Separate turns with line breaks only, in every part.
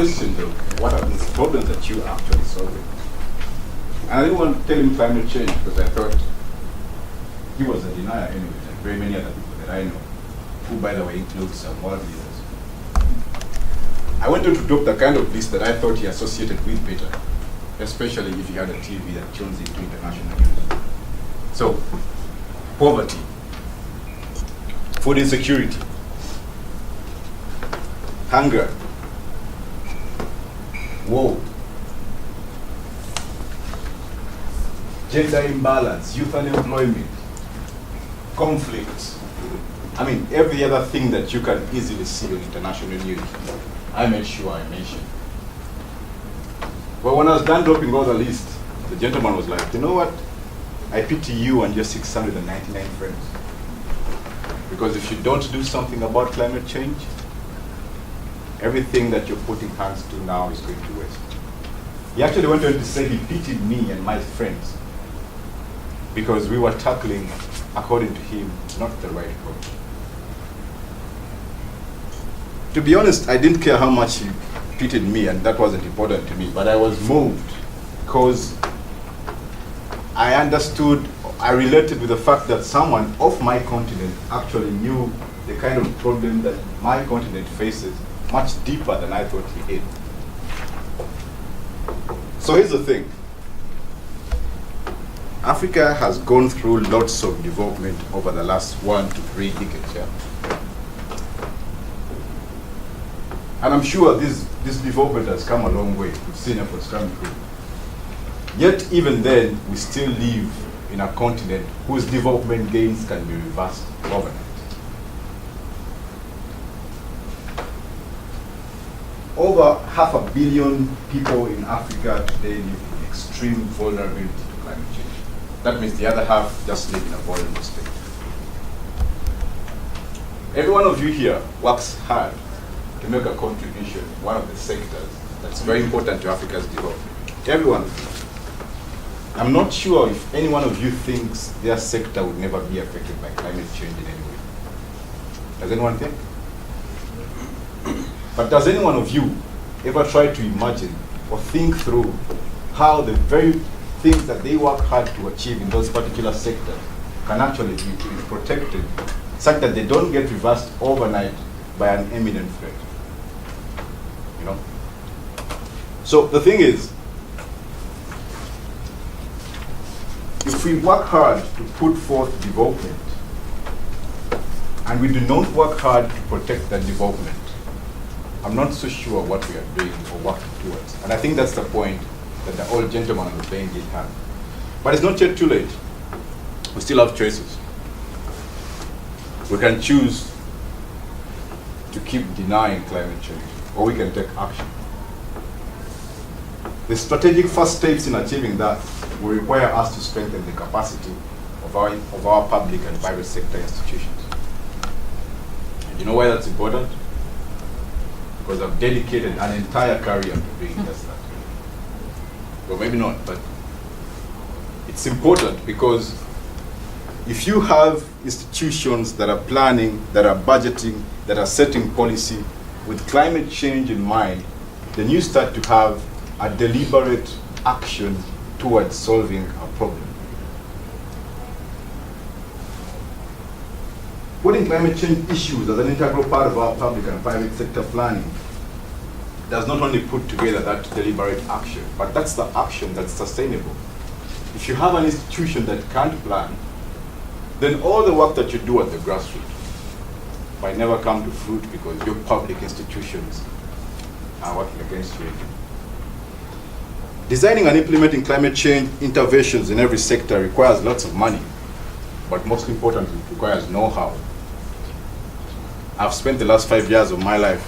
questioned what are these problems that you actually solving. And I didn't want to tell him climate change because I thought he was a denier anyway, like very many other people that I know, who by the way includes some world leaders. I went on to drop the kind of list that I thought he associated with better, especially if he had a TV that tunes into international news. So, poverty, food insecurity, hunger, war, gender imbalance, youth unemployment, conflict. I mean, every other thing that you can easily see on international news, I made sure I mentioned. But when I was done dropping all the list, the gentleman was like, you know what? I pity you and your 699 friends. Because if you don't do something about climate change, everything that you're putting hands to now is going to waste. He actually went on to say he pitied me and my friends because we were tackling, according to him, not the right approach. To be honest, I didn't care how much he pitied me, and that wasn't important to me, but I was moved because I understood, I related with the fact that someone of my continent actually knew the kind of problem that my continent faces much deeper than I thought he did. So here's the thing. Africa has gone through lots of development over the last 1 to 3 decades, yeah? And I'm sure this development has come a long way. We've seen efforts coming through. Yet even then, we still live in a continent whose development gains can be reversed overnight. Over 500 million people in Africa today live in extreme vulnerability to climate change. That means the other half just live in a vulnerable state. Every one of you here works hard to make a contribution in one of the sectors that's very important to Africa's development. Every one of you. I'm not sure if any one of you thinks their sector would never be affected by climate change in any way. Does anyone think? But does any one of you ever try to imagine or think through how the very things that they work hard to achieve in those particular sectors can actually be protected such that they don't get reversed overnight by an imminent threat? You know? So the thing is, if we work hard to put forth development and we do not work hard to protect that development, I'm not so sure what we are doing or working towards. And I think that's the point that the old gentleman on the playing did have. But it's not yet too late. We still have choices. We can choose to keep denying climate change, or we can take action. The strategic first steps in achieving that will require us to strengthen the capacity of our public and private sector institutions. And you know why that's important? Because I've dedicated an entire career to doing just that. Well, maybe not, but it's important because if you have institutions that are planning, that are budgeting, that are setting policy with climate change in mind, then you start to have a deliberate action towards solving a problem. Putting climate change issues as an integral part of our public and private sector planning does not only put together that deliberate action, but that's the action that's sustainable. If you have an institution that can't plan, then all the work that you do at the grassroots might never come to fruit because your public institutions are working against you. Designing and implementing climate change interventions in every sector requires lots of money, but most importantly, it requires know-how. I've spent the last 5 years of my life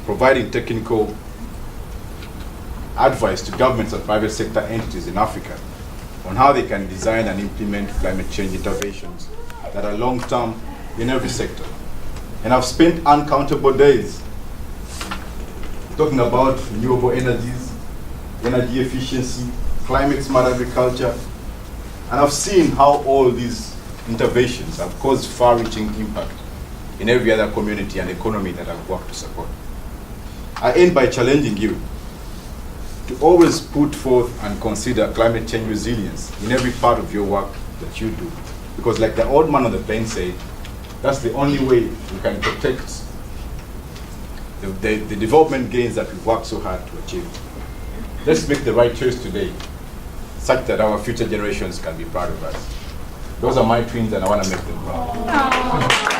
providing technical advice to governments and private sector entities in Africa on how they can design and implement climate change interventions that are long-term in every sector. And I've spent uncountable days talking about renewable energies, energy efficiency, climate-smart agriculture, and I've seen how all these interventions have caused far-reaching impact in every other community and economy that I've worked to support. I end by challenging you to always put forth and consider climate change resilience in every part of your work that you do. Because like the old man on the plane said, that's the only way we can protect the development gains that we've worked so hard to achieve. Let's make the right choice today, such that our future generations can be proud of us. Those are my twins, and I want to make them proud.